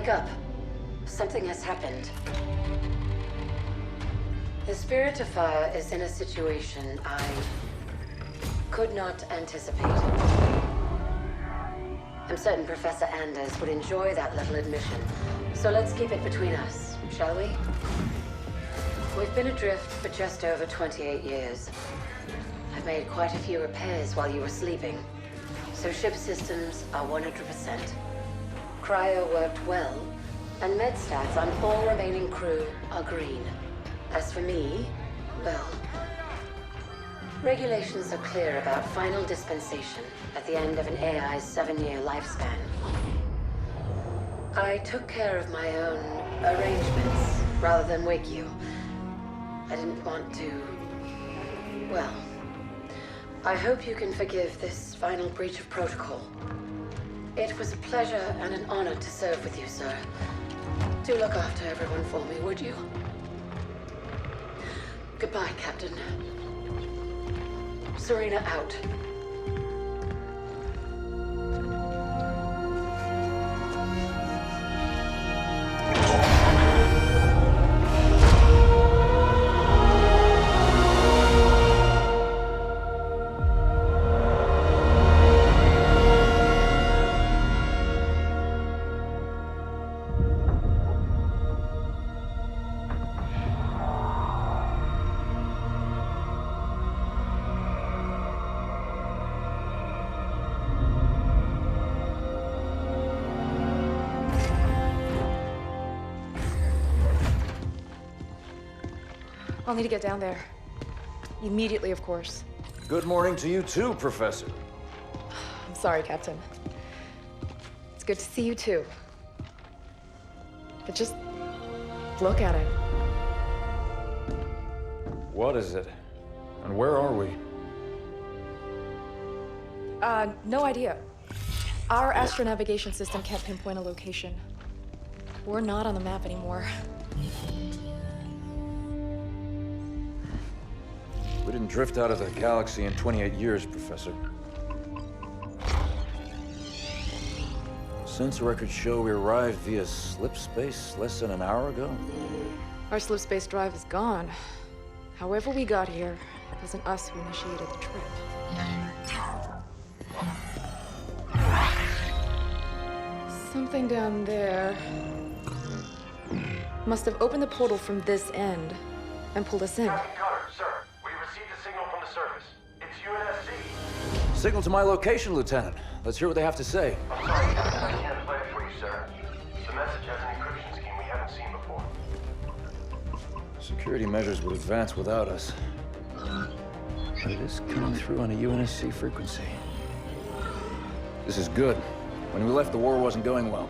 Wake up. Something has happened. The Spirit of Fire is in a situation I could not anticipate. I'm certain Professor Anders would enjoy that little admission. So let's keep it between us, shall we? We've been adrift for just over 28 years. I've made quite a few repairs while you were sleeping. So ship systems are 100%. Cryo worked well, and med stats on all remaining crew are green. As for me, well, regulations are clear about final dispensation at the end of an AI's 7-year lifespan. I took care of my own arrangements rather than wake you. I didn't want to... well, I hope you can forgive this final breach of protocol. It was a pleasure and an honor to serve with you, sir. Do look after everyone for me, would you? Goodbye, Captain. Serena out. I'll need to get down there. Immediately, of course. Good morning to you too, Professor. I'm sorry, Captain. It's good to see you too. But just look at it. What is it? And where are we? No idea. Our astronavigation system can't pinpoint a location. We're not on the map anymore. We didn't drift out of the galaxy in 28 years, Professor. Sensor records show we arrived via slip space less than an hour ago. Our slip space drive is gone. However we got here, it wasn't us who initiated the trip. Something down there must have opened the portal from this end and pulled us in. Captain Cutter, sir. We received a signal from the surface. It's UNSC. Signal to my location, Lieutenant. Let's hear what they have to say. I'm sorry, Captain. I can't play it for you, sir. The message has an encryption scheme we haven't seen before. Security measures would advance without us. But it is coming through on a UNSC frequency. This is good. When we left, the war wasn't going well.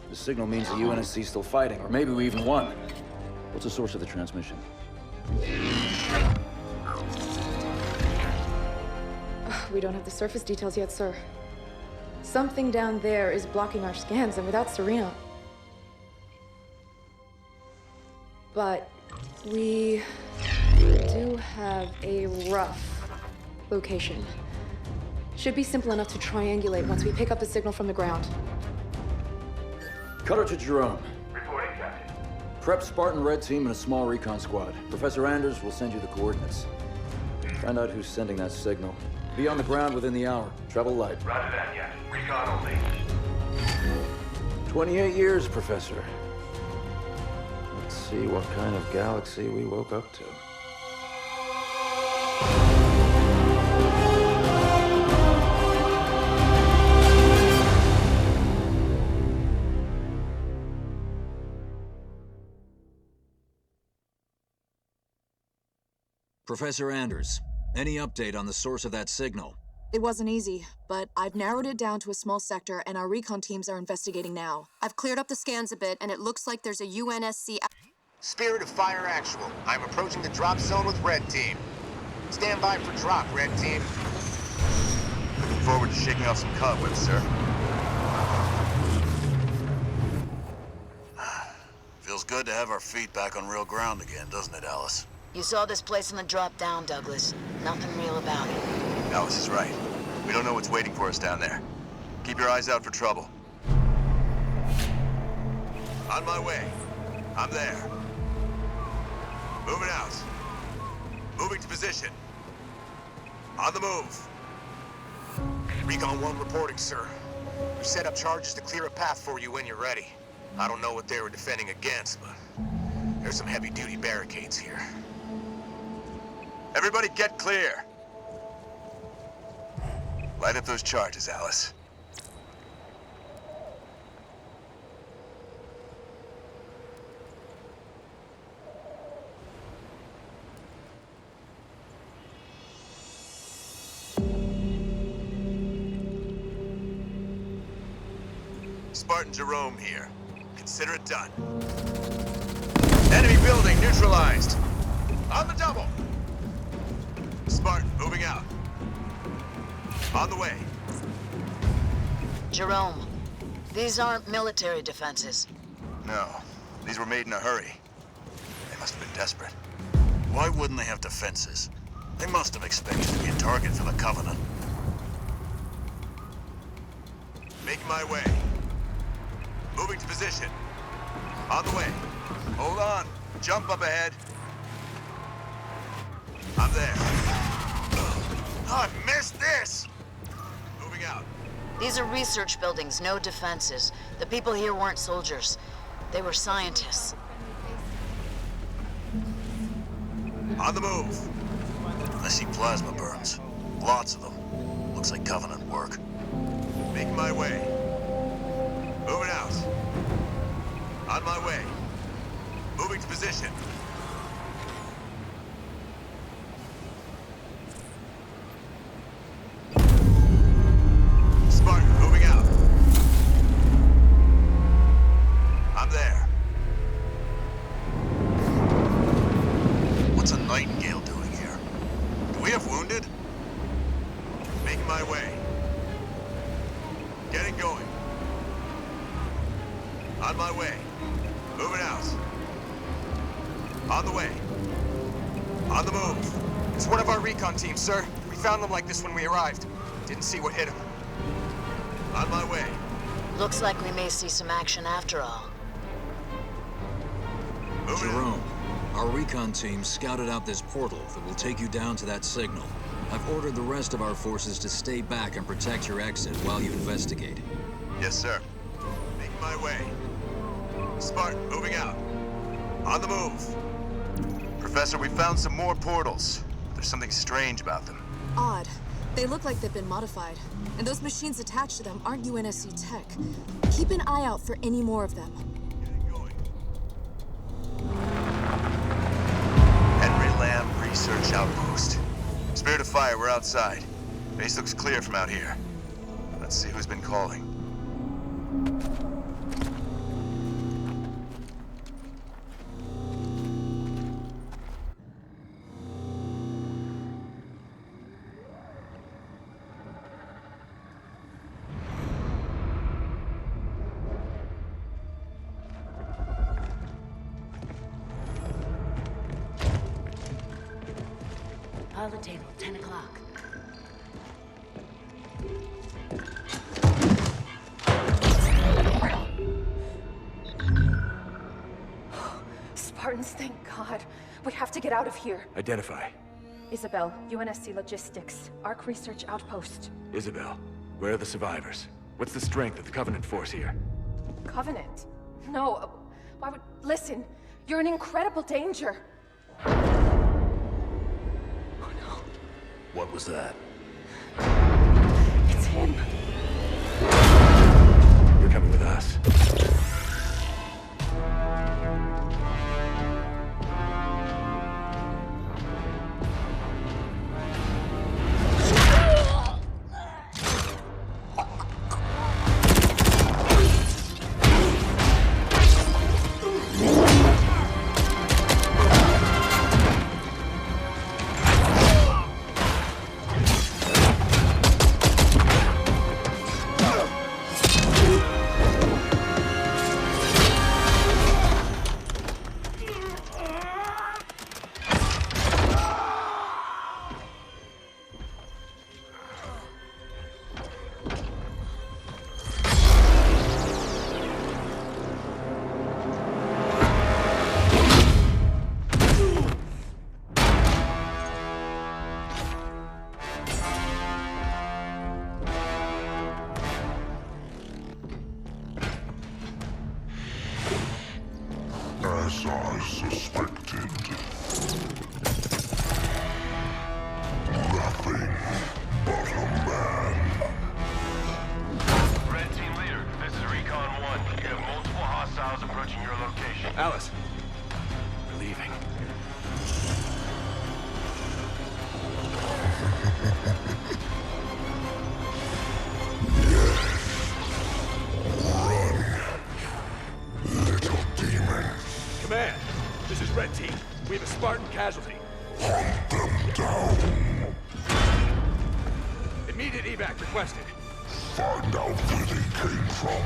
The signal means the UNSC's still fighting, or maybe we even won. What's the source of the transmission? We don't have the surface details yet, sir. Something down there is blocking our scans, and without Serena... But we do have a rough location. Should be simple enough to triangulate once we pick up the signal from the ground. Cutter to Jerome. Reporting, Captain. Prep Spartan Red Team and a small recon squad. Professor Anders will send you the coordinates. Find out who's sending that signal. Be on the ground within the hour. Travel light. Roger that, Captain. Recon only. 28 years, Professor. Let's see what kind of galaxy we woke up to. Professor Anders, any update on the source of that signal? It wasn't easy, but I've narrowed it down to a small sector, and our recon teams are investigating now. I've cleared up the scans a bit, and it looks like there's a UNSC... Spirit of Fire Actual. I'm approaching the drop zone with Red Team. Stand by for drop, Red Team. Looking forward to shaking off some cobwebs, sir. Feels good to have our feet back on real ground again, doesn't it, Alice? You saw this place on the drop down, Douglas. Nothing real about it. Alice is right. We don't know what's waiting for us down there. Keep your eyes out for trouble. On my way. I'm there. Moving out. Moving to position. On the move. Recon 1 reporting, sir. We've set up charges to clear a path for you when you're ready. I don't know what they were defending against, but there's some heavy-duty barricades here. Everybody get clear. Light up those charges, Alice. Spartan Jerome here. Consider it done. Enemy building neutralized. On the double. Spartan moving out. On the way. Jerome, these aren't military defenses. No, these were made in a hurry. They must have been desperate. Why wouldn't they have defenses? They must have expected to be a target for the Covenant. Making my way. Moving to position. On the way. Hold on. Jump up ahead. I'm there. Oh, I missed this! Moving out. These are research buildings, no defenses. The people here weren't soldiers. They were scientists. On the move. I see plasma burns. Lots of them. Looks like Covenant work. Making my way. Moving out. On my way. Moving to position. Spartan, moving out. I'm there. What's a Nightingale doing here? Do we have wounded? Making my way. Getting going. On my way. Moving out. On the way. On the move. It's one of our recon teams, sir. We found them like this when we arrived. Didn't see what hit them. On my way. Looks like we may see some action after all. Moving out. Jerome, our recon team scouted out this portal that will take you down to that signal. I've ordered the rest of our forces to stay back and protect your exit while you investigate. Yes, sir. Making my way. Spartan, moving out. On the move. Professor, we found some more portals. There's something strange about them. Odd. They look like they've been modified. And those machines attached to them aren't UNSC tech. Keep an eye out for any more of them. Getting going. Henry Lamb Research Outpost. Spirit of Fire, we're outside. Base looks clear from out here. Let's see who's been calling. Pilot table, 10 o'clock. Spartans, thank God. We have to get out of here. Identify. Isabel, UNSC Logistics, Arc Research Outpost. Isabel, where are the survivors? What's the strength of the Covenant force here? Covenant? No, why would... Listen, you're in incredible danger. What was that? It's him. You're coming with us. I suspected. Nothing but a man. Red Team Leader, this is Recon 1. You have multiple hostiles approaching your location. Alice. We're leaving. Command, this is Red Team. We have a Spartan casualty. Hunt them down. Immediate evac requested. Find out where they came from.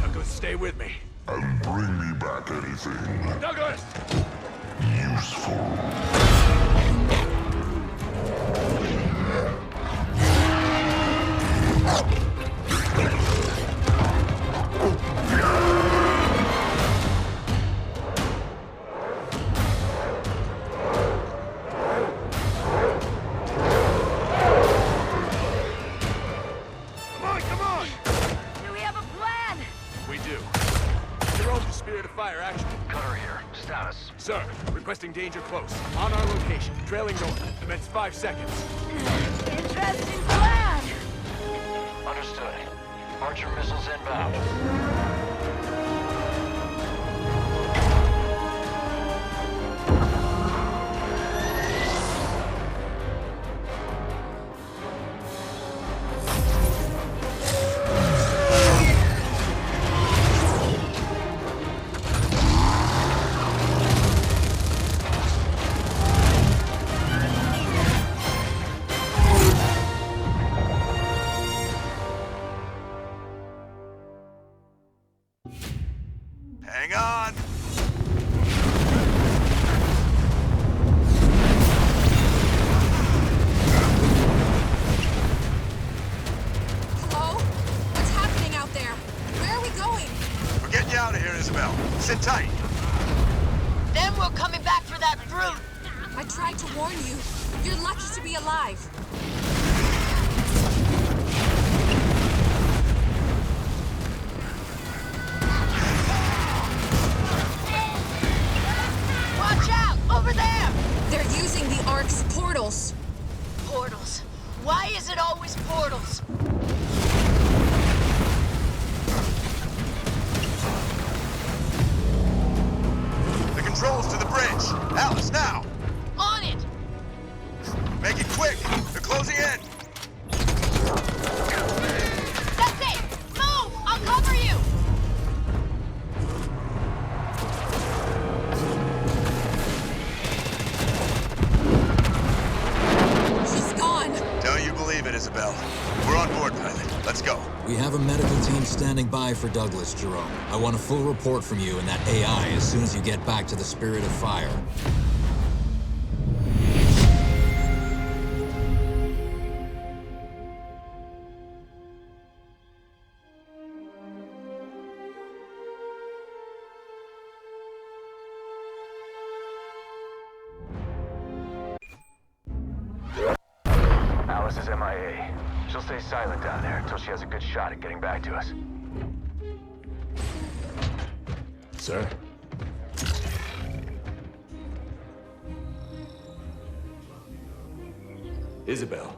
Douglas, stay with me. And bring me back anything Douglas! useful. Come on! Do we have a plan? We do. Jerome, Spirit of Fire, action. Cutter here. Status. Sir, requesting danger close. On our location. Trailing north. Commence 5 seconds. Interesting plan. Understood. Archer missiles inbound. Hang on! Hello? What's happening out there? Where are we going? We're getting you out of here, Isabel. Sit tight. Then we're coming back for that brute. I tried to warn you. You're lucky to be alive. Watch out! Over there! They're using the Ark's portals. Portals. Why is it always portals? The controls to the bridge. Alice, now! On it! Make it quick! They're closing in! That's it! Move! I'll cover you! She's gone. Don't you believe it, Isabel. We're on board, pilot. Let's go. We have a medical team standing by for Douglas, Jerome. I want a full report from you and that AI as soon as you get back to the Spirit of Fire. Alice is MIA. She'll stay silent down there until she has a good shot at getting back to us. Sir? Isabel,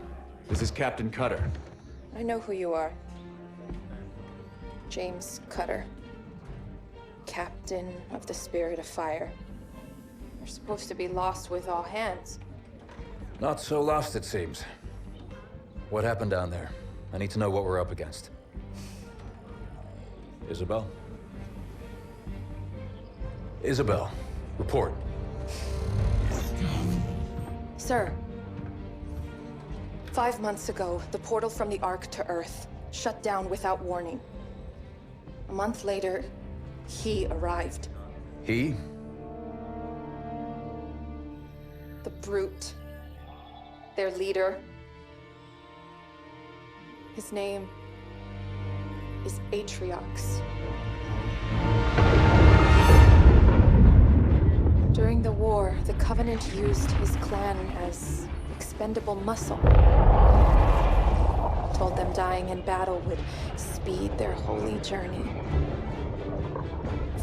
this is Captain Cutter. I know who you are. James Cutter. Captain of the Spirit of Fire. You're supposed to be lost with all hands. Not so lost, it seems. What happened down there? I need to know what we're up against. Isabel? Isabel, report. Sir. 5 months ago, the portal from the Ark to Earth shut down without warning. A month later, he arrived. He? The Brute. Their leader. His name is Atriox. During the war, the Covenant used his clan as expendable muscle. Told them dying in battle would speed their holy journey.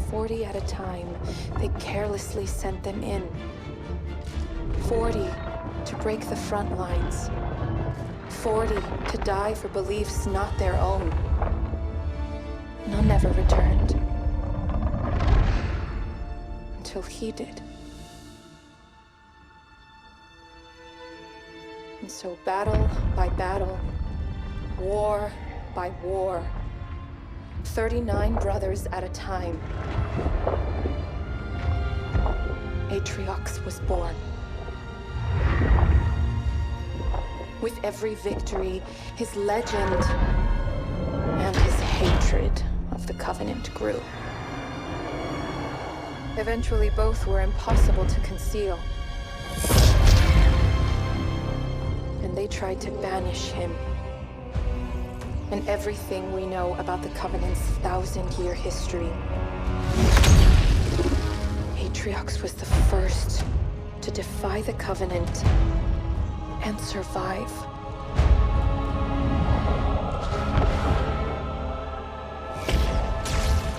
40 at a time, they carelessly sent them in. 40 to break the front lines. 40 to die for beliefs not their own. None ever returned. Until he did. And so battle by battle, war by war, 39 brothers at a time, Atriox was born. With every victory, his legend and his hatred of the Covenant grew. Eventually, both were impossible to conceal. And they tried to banish him. And everything we know about the Covenant's 1,000-year history. Atriox was the first to defy the Covenant and survive.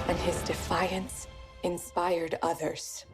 And his defiance inspired others.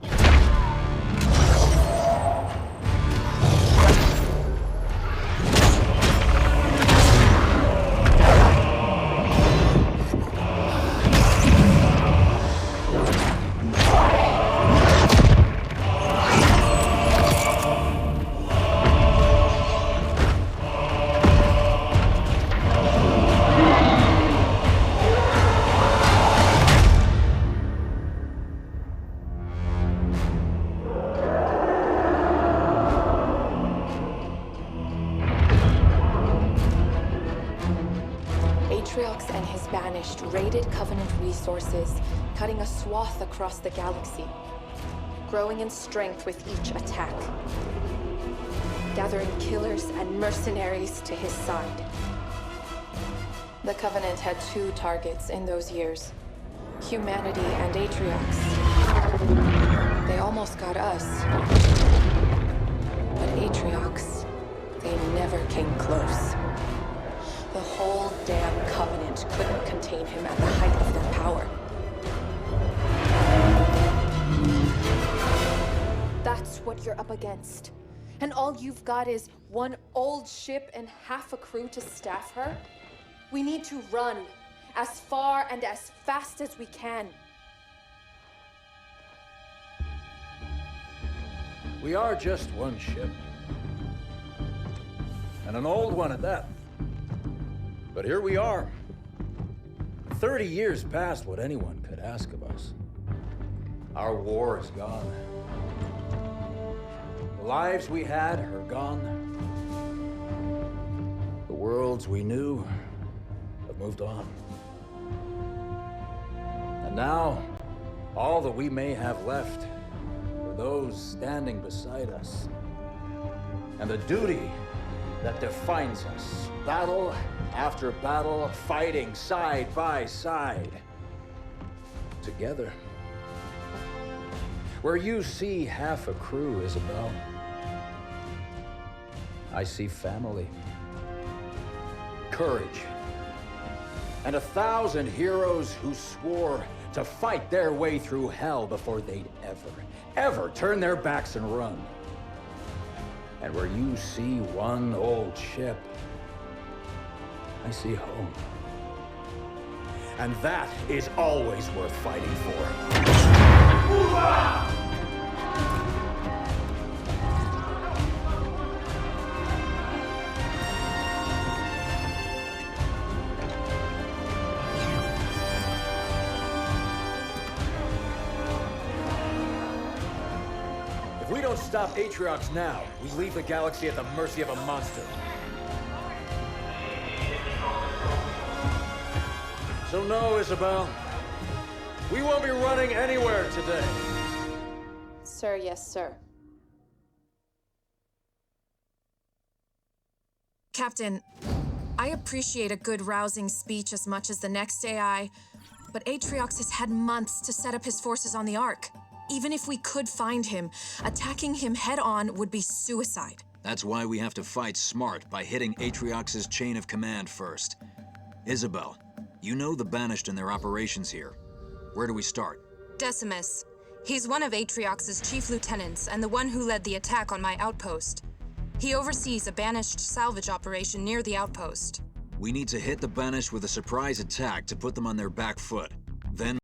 Atriox and his Banished raided Covenant resources, cutting a swath across the galaxy, growing in strength with each attack, gathering killers and mercenaries to his side. The Covenant had two targets in those years, humanity and Atriox. They almost got us, but Atriox, they never came close. The whole damn Covenant couldn't contain him at the height of their power. That's what you're up against. And all you've got is one old ship and half a crew to staff her? We need to run as far and as fast as we can. We are just one ship. And an old one at that. But here we are. 30 years past what anyone could ask of us. Our war is gone. The lives we had are gone. The worlds we knew have moved on. And now, all that we may have left are those standing beside us. And the duty that defines us. Battle after battle, fighting side by side. Together. Where you see half a crew, Isabel, I see family, courage, and 1,000 heroes who swore to fight their way through hell before they'd ever turn their backs and run. And where you see one old ship, I see home. And that is always worth fighting for. If we don't stop Atriox now, we leave the galaxy at the mercy of a monster. So no, Isabel. We won't be running anywhere today. Sir, yes, sir. Captain, I appreciate a good rousing speech as much as the next AI, but Atriox has had months to set up his forces on the Ark. Even if we could find him, attacking him head-on would be suicide. That's why we have to fight smart by hitting Atriox's chain of command first. Isabel, you know the Banished and their operations here. Where do we start? Decimus. He's one of Atriox's chief lieutenants and the one who led the attack on my outpost. He oversees a banished salvage operation near the outpost. We need to hit the Banished with a surprise attack to put them on their back foot. Then